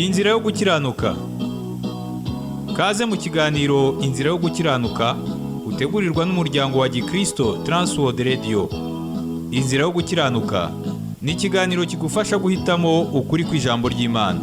Inzira yo gukiranuka. Kaze mu kiganiro Inzira yo gukiranuka utegurirwa n'umuryango wa Gikristo Transworld Radio. Inzira yo gukiranuka ni ikiganiro kigufasha guhitamo ukuri kw'ijambo ry'Imana.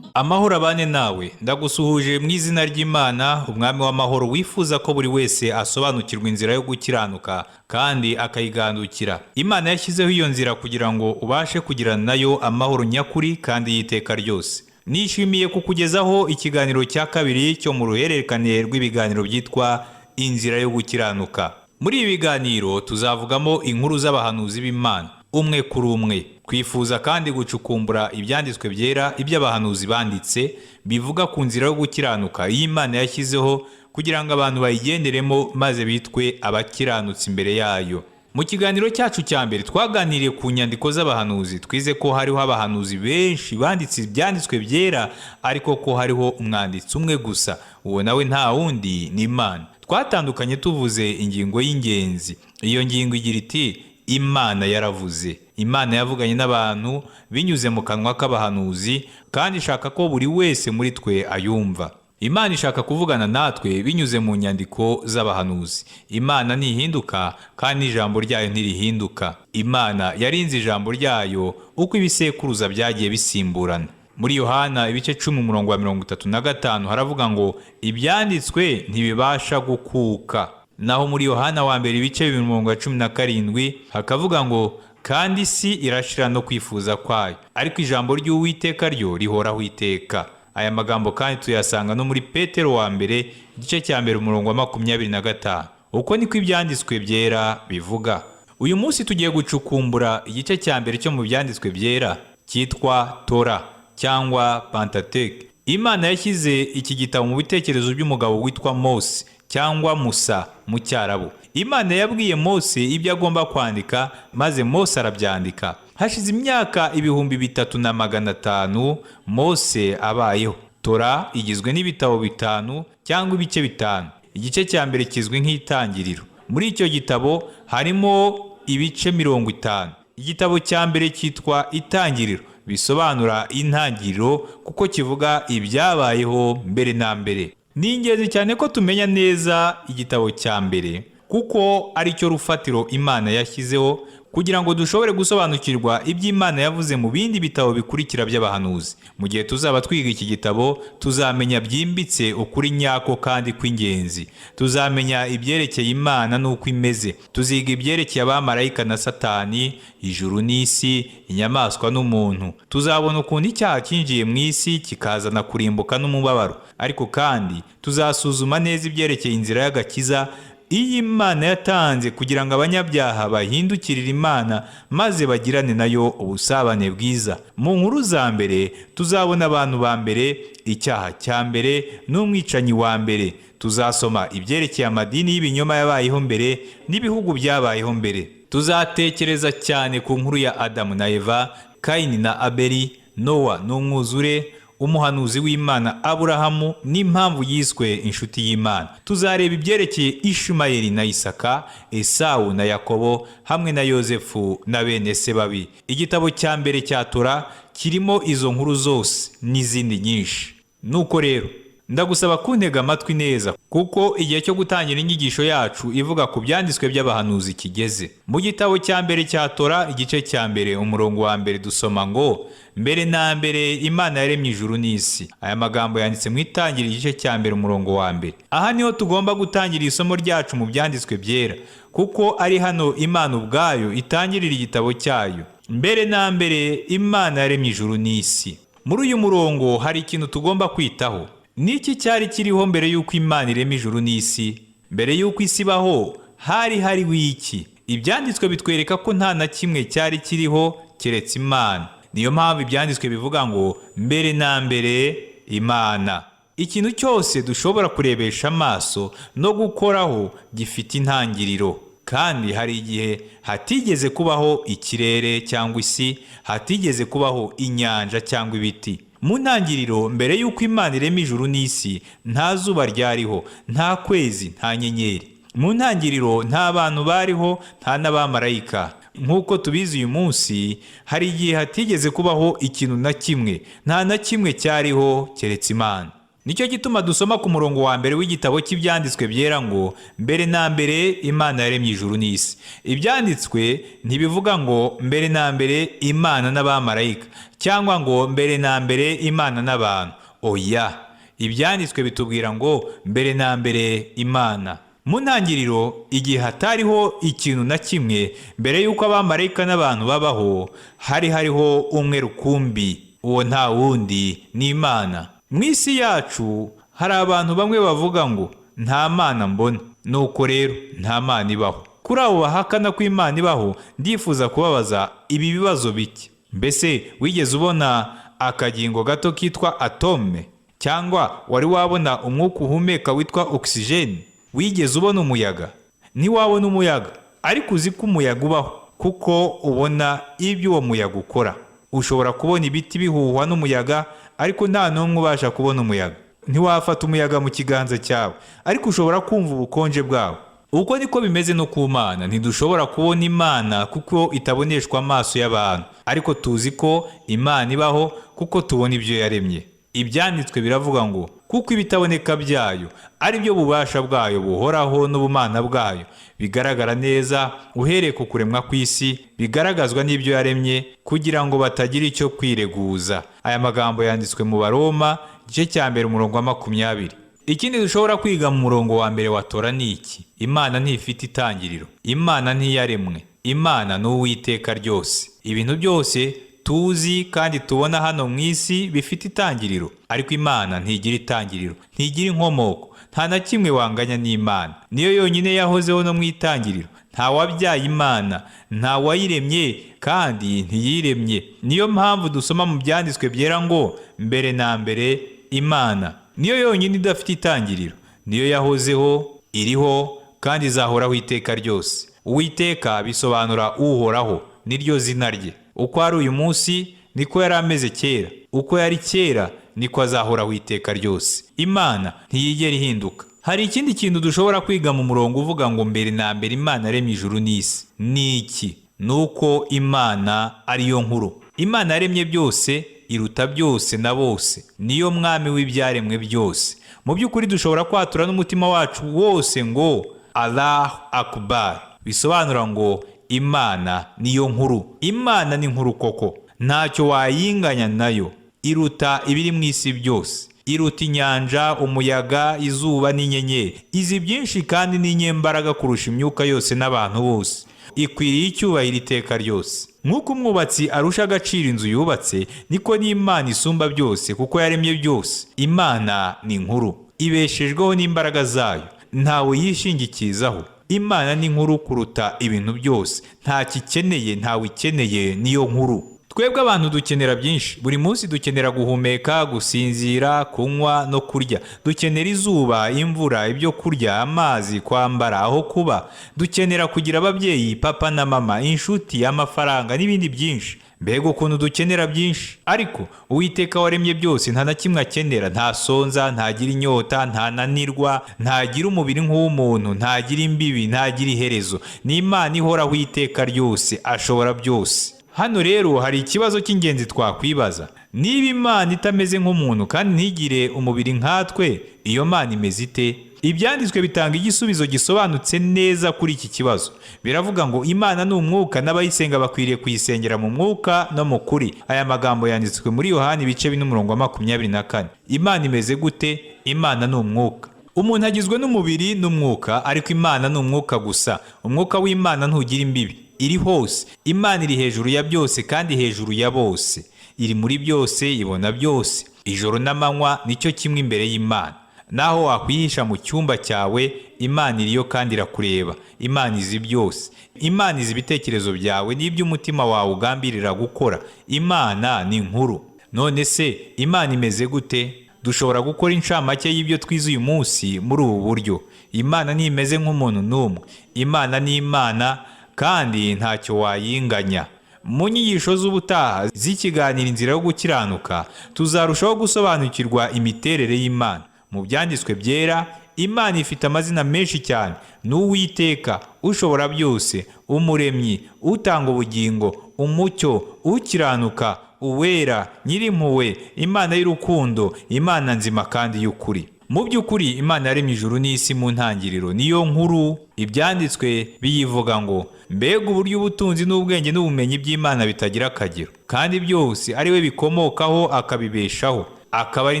Amahoro abane nawe, ndagusuhuje mu izina ry'Imana, umwami w'amahoro wifuza ko buri wese asobanukirwa inzira yo gukiranuka kandi akayigandukira. Imana yashyizeho iyo nzira kugira ngo ubashe kugirana nayo amahoro nyakuri kandi y'iteka ryose. Nishimiye kukugezaho ikiganiro cya kabiri cyo mu ruhererekane rw'ibiganiro byitwa Inzira yo gukiranuka. Muri ibi biganiro tuzavugamo inkuru z'abahanuzi b'Imana, umwe kuri umwe. Twifuza kandi gucukumbura ibyanditswe byera iby'abahanuzi banditse bivuga ku nzira yo gukiranuka y'Imana yashyizeho kugira ngo abantu bayigenderemo maze bitwe abakiranutsi imbere yayo. Mu kiganiro cyacu cya mbere twaganiriye ku nyandiko z'abahanuzi, twize ko hariho abahanuzi benshi banditse ibyanditswe byera ariko ko hariho umwanditsi umwe gusa, uwo nawe nta wundi ni Imana. Twatandukanye tuvuze ingingo y'ingenzi. Iyo ngingo igira iti Imana yaravuze. Imana yavuganye n'abantu binyuze mu kanwa k'abahanuzi kandi ishaka ko buri wese muri twe ayumva. Imana ishaka kuvugana natwe binyuze mu nyandiko z'abahanuzi. Imana ntihinduka kandi ijambo ryayo ntirihinduka. Imana yarinze ijambo ryayo uko ibisekuruza byagiye bisimburana. Muri Yohana ibice 10:35 haravuga ngo ibyanditswe ntibibasha gukuka. Naho muri Yohana wa mbere ibice 17 hakavuga ngo kandi isi irashira no kwifuza kwayo, ariko ijambo ry'Uwiteka ryo rihoraho iteka. Aya magambo kandi tuyasanga no muri Petero wa mbere igice cya mbere 25. Uko niko ibyanditswe byera bivuga. Uyu munsi tugiye gucukumbura igice cya mbere cyo mu byanditswe byera cyitwa Tora cyangwa Pentateuch. Imana yashyize iki gitabo mu bitekerezo by'umugabo witwa Mose cyangwa Musa mu Cyarabu. Imana yabwiye Mose ibyo agomba kwandika maze Mose arabyandika. Hashize imyaka 3500 Mose abayeho. Tora igizwe n'ibitabo 5 cyangwa ibice 5. Igice cya mbere kizwi nk'itangiriro. Muri icyo gitabo harimo ibice 50. Igitabo cya mbere cyitwa itangiriro, bisobanura intangiriro kuko kivuga ibyabayeho mbere na mbere. Ni ingenzi cyane ko tumenya neza igitabo cya mbere kuko ari cyo rufatiro Imana yashyizeho kugira ngo dushobore gusobanukirwa iby'Imana yavuze mu bindi bitabo bikurikira by'abahanuzi. Mu gihe tuzaba twiga iki gitabo tuzamenya byimbitse ukuri nyako kandi kw'ingenzi. Tuzamenya ibyerekeye Imana n'uko imeze. Tuziga ibyerekeye abamarayika na Satani, ijuru n'isi, inyamaswa n'umuntu. Tuzabona ukuntu icyaha cyinjiye mu isi kikazana kurimbuka n'umubabaro. Ariko kandi tuzasuzuma neza ibyerekeye inzira y'agakiza iyi Imana yatanze kugira ngo abanyabyaha bahindukirire Imana maze bagirane nayo ubusabane bwiza. Mu nkuru za mbere tuzabona abantu ba mbere, icyaha cya mbere n'umwicanyi wa mbere. Tuzasoma ibyerekeye amadini y'ibinyoma yabayeho mbere n'ibihugu byabayeho mbere. Tuzatekereza cyane ku nkuru ya Adamu na Eva, Kayini na Abeli, Nowa n'umwuzure, umuhanuzi w'Imana Aburahamu n'impamvu yiswe inshuti y'Imana. Tuzareba ibyerekeye Ishumayeli na Isaka, Esawu na Yakobo hamwe na Yozefu na bene se babi. Igitabo cya mbere cya Tora kirimo izo nkuru zose n'izindi nyinshi. Nuko rero ndagusaba kuntega amatwi neza kuko igihe cyo gutangira inyigisho yacu ivuga ku byanditswe by'abahanuzi kigeze. Mu gitabo cya mbere cya Tora igice cya mbere umurongo wa mbere dusoma ngo mbere na mbere Imana yaremye ijuru n'isi. Aya magambo yanditse mu itangiriro igice cya mbere umurongo wa mbere. Aha niho tugomba gutangira isomo ryacu mu byanditswe byera kuko ari hano Imana ubwayo itangirira igitabo cyayo. Mbere na mbere Imana yaremye ijuru n'isi. Muri uyu murongo hari ikintu tugomba kwitaho. Niki cyari kiriho mbere y'uko Imana irema ijuru n'isi? Mbere y'uko isi ibaho hariho iki? Ibyanditswe bitwereka ko nta na kimwe cyari kiriho keretse Imana. Niyo mpamvu ibyanditswe bivuga ngo mbere na mbere Imana. Ikintu cyose dushobora kurebesha amaso no gukoraho gifite intangiriro. Kandi hari igihe hatigeze kubaho ikirere cyangwa isi, hatigeze kubaho inyanja cyangwa ibiti. Mu ntangiriro mbere y'uko Imana irema ijuru n'isi nta zuba ryariho, nta kwezi, nta nyenyeri. Mu ntangiriro nta bantu bariho, nta n'abamarayika. nk'uko tubizi uyu munsi, hari igihe hatigeze kubaho ikintu na kimwe, nta na kimwe cyariho keretse Imana. Nicyo gituma dusoma ku murongo wa mbere w'igitabo cy'ibyanditswe byera ngo mbere na mbere Imana yaremye ijuru n'isi. Ibyanditswe ntibivuga ngo mbere na mbere Imana n'abamarayika cyangwa ngo mbere na mbere Imana n'abantu. Oya, ibyanditswe bitubwira ngo mbere na mbere Imana. Mu ntangiriro, igihe hatariho ikintu na kimwe, mbere y'uko abamarayika n'abantu babaho, hariho umwe rukumbi, uwo nta wundi ni Imana. Mu isi yacu hari abantu bamwe bavuga ngo nta Mana mbona, nuko rero nta Mana ibaho. Kuri abo bahakana ko Imana ibaho, ndifuza kubabaza ibi bibazo bike. Mbese wigeze ubona akagingo gato kitwa atome? Cyangwa wari wabona umwuka uhumeka witwa oxygene? Wigeze ubona umuyaga? Ntiwabona umuyaga, ariko uzi ko umuyaga ubaho kuko ubona ibyo uwo muyaga ukora. Ushobora kubona ibiti bihuhwa n'umuyaga, ariko nta n'umwe ubasha kubona umuyaga. Ntiwafata umuyaga mu kiganza cyawe, ariko ushobora kumva ubukonje bwawo. Uko niko bimeze no ku Mana. Ntidushobora kubona Imana kuko itaboneshwa amaso y'abantu, ariko tuzi ko Imana ibaho kuko tubona ibyo yaremye. Ibyanditswe biravuga ngo kuko ibitaboneka byayo ari byo bubasha bwayo buhoraho n'ubumana bwayo bigaragara neza uhereye ku kuremwa kw'isi, bigaragazwa n'ibyo yaremye, kugira ngo batagira icyo kwireguza. Aya magambo yanditswe mu Baroma igice cya mbere umurongo wa 20. Ikindi dushobora kwiga mu murongo wa mbere wa Tora ni iki: Imana ntifite itangiriro, Imana ntiyaremwe, Imana ni Uwiteka ryose. Ibintu byose tuzi kandi tubona hano mu isi bifite itangiriro, ariko Imana ntigira itangiriro, ntigira inkomoko. Nta na kimwe wanganya n'Imana. Niyo yonyine yahozeho no mu itangiriro. Nta wabyaye Imana, nta wayiremye kandi ntiyiremye. Niyo mpamvu dusoma mu byanditswe byera ngo mbere na mbere Imana. Niyo yonyine idafite itangiriro. Niyo yahozeho, iriho kandi izahoraho iteka ryose. Uwiteka bisobanura uhoraho, niryo zina rye. Uko ari uyu munsi niko yari ameze kera, uko yari kera niko azahoraho iteka ryose. Imana ntiyigera ihinduka. Hari ikindi kintu dushobora kwiga mu murongo uvuga ngo mbere na mbere Imana yaremye ijuru n'isi. Ni iki? Nuko Imana ariyo nkuru. Imana yaremye byose, iruta byose na bose. Niyo mwami w'ibyaremwe byose. Mu by'ukuri dushobora kwatura n'umutima wacu wose ngo Allahu Akbar. Bisobanura ngo Imana niyo nkuru. Imana ni nkuru koko. Ntacyo wayinganya nayo. Iruta ibiri mu isi byose. Iruta inyanja, umuyaga, izuba n'inyenyeri. Izi byinshi kandi ni inyembaraga kurusha imyuka yose n'abantu bose. Ikwiriye icyubahiro iteka ryose. Nk'uko umwubatsi arusha agaciro inzu yubatse, niko n'Imana isumba byose kuko yaremye byose. Imana ni nkuru. Ibeshejweho n'imbaraga zayo. Ntawe yishingikizaho. Imana ni nkuru kuruta ibintu byose. Nta kikeneye, ntawe ikeneye, niyo nkuru. Twebwe abantu dukenera byinshi. Buri munsi dukenera guhumeka, gusinzira, kunywa no kurya. Dukenera izuba, imvura, ibyo kurya, amazi, kwambara, aho kuba. Dukenera kugira ababyeyi, papa na mama, inshuti, amafaranga n'ibindi byinshi. Mbega ukuntu dukenera byinshi. Ariko Uwiteka waremye byose nta na kimwe akenera. Ntasonza, ntagira inyota, ntananirwa, ntagira umubiri nk'uw'umuntu, ntagira imbibi, ntagira iherezo. Ni Imana ihoraho iteka ryose, ashobora byose. Hano rero hari ikibazo cy'ingenzi twakwibaza. Niba Imana itameze nk'umuntu kandi ntigire umubiri nkatwe, iyo Mana imeze ite? Ibyanditswe bitanga igisubizo gisobanutse neza kuri iki kibazo. Biravuga ngo Imana ni umwuka n'abayisenga bakwiriye kuyisengera mu mwuka no mu kuri. Aya magambo yanditswe muri Yohana ibice 4:24. Imana imeze gute? Imana ni umwuka. Umuntu agizwe n'umubiri n'umwuka, ariko Imana ni umwuka gusa. Umwuka w'Imana ntugira imbibi. Iri hose. Imana iri hejuru ya byose kandi hejuru ya bose. Iri muri byose, ibona byose. Ijoro n'amanywa nicyo kimwe imbere y'Imana. Naho wakwihisha mu cyumba cyawe, Imana iriyo kandi irakureba. Imana izi byose. Imana izi ibitekerezo byawe n'iby'umutima wawe ugambirira gukora. Imana ni nkuru. None se Imana imeze gute? Dushobora gukora incamake y'ibyo twize uyu munsi muri ubu buryo. Imana ntimeze nk'umuntu n'umwe. Imana ni Imana kandi ntacyo wayinganya. Mu nyigisho z'ubutaha z'ikiganiro inzira yo gukiranuka, tuzarushaho gusobanukirwa imiterere y'Imana. Mu byanditswe byera, Imana ifite amazina menshi cyane. Ni Uwiteka, ushobora byose, Umuremyi, utanga ubugingo, Umucyo, ukiranuka, Uwera, Nyirimpuhwe, Imana y'urukundo, Imana nzima kandi y'ukuri. Mu by'ukuri Imana yaremye ijuru n'isi mu ntangiriro, niyo nkuru. Ibyanditswe biyivuga ngo, mbega uburyo ubutunzi n'ubwenge n'ubumenyi by'Imana bitagira akagero, kandi byose ari we bikomokaho akabibeshaho, akaba ari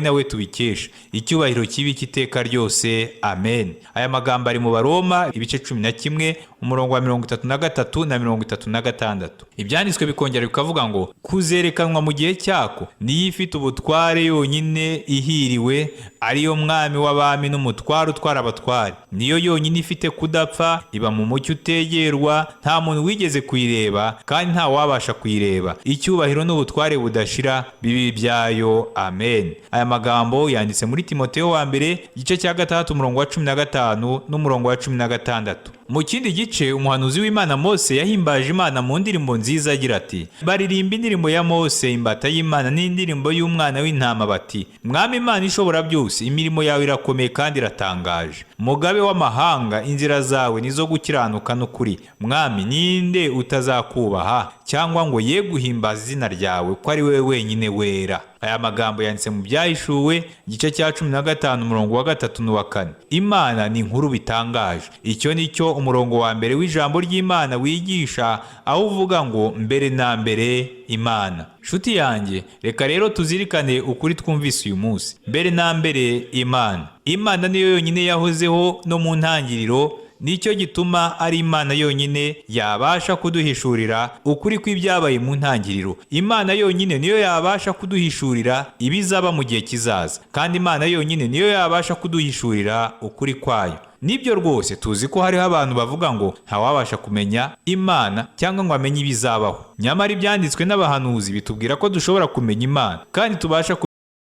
nawe tubikesha. Icyubahiro kibi cy'iteka ryose, amen. Aya magambo ari mu Baroma ibice 11 umurongo wa 33 na 36. Ibyanditswe bikongera bikavuga ngo, kuzerekanwa mu gihe cyako niyo ifite ubutware yonyine ihiriwe, ariyo mwami w'abami n'umutware utwara abatware. Niyo yonyine ifite kudapfa, iba mu mucyo utegerwa, nta muntu wigeze kuyireba kandi nta wabasha kuyireba. Icyubahiro n'ubutware budashira bibi byayo, amen. Aya magambo yanditse muri Timoteyo wa mbere igice cya 3 umurongo wa 15 n'umurongo wa 16. Mu kindi gice umuhanuzi w'Imana Mose yahimbaje Imana mu ndirimbo nziza agira ati, baririmba indirimbo ya Mose imbata y'Imana n'indirimbo y'umwana w'intama bati, Mwami Imana ishobora byose, imirimo yawe irakomeye kandi iratangaje. Mugabe w'amahanga, inzira zawe nizo gukiranuka n'ukuri. Mwami, ninde utazakubaha cyangwa ngo ye guhimbaza izina ryawe ko ari wewe wenyine wera. Aya magambo yanditse mu Byahishuwe igice cya 15 umurongo wa 3 n'uwa 4. Imana ni inkuru bitangaje. Icyo nicyo umurongo wa mbere w'ijambo ry'Imana wigisha, aho uvuga ngo mbere na mbere Imana. Nshuti yanjye, reka rero tuzirikane ukuri twumvise uyu munsi. Mbere na mbere Imana. Imana niyo yonyine yahozeho no mu ntangiriro, nicyo gituma ari Imana yonyine yabasha kuduhishurira ukuri kw'ibyabaye mu ntangiriro. Imana yonyine niyo yabasha kuduhishurira ibizaba mu gihe kizaza, kandi Imana yonyine niyo yabasha kuduhishurira ukuri kwayo. Nibyo rwose tuzi ko hariho abantu bavuga ngo ntawabasha kumenya Imana cyangwa ngo amenye ibizabaho. Nyamara ibyanditswe n'abahanuzi bitubwira ko dushobora kumenya Imana kandi tubasha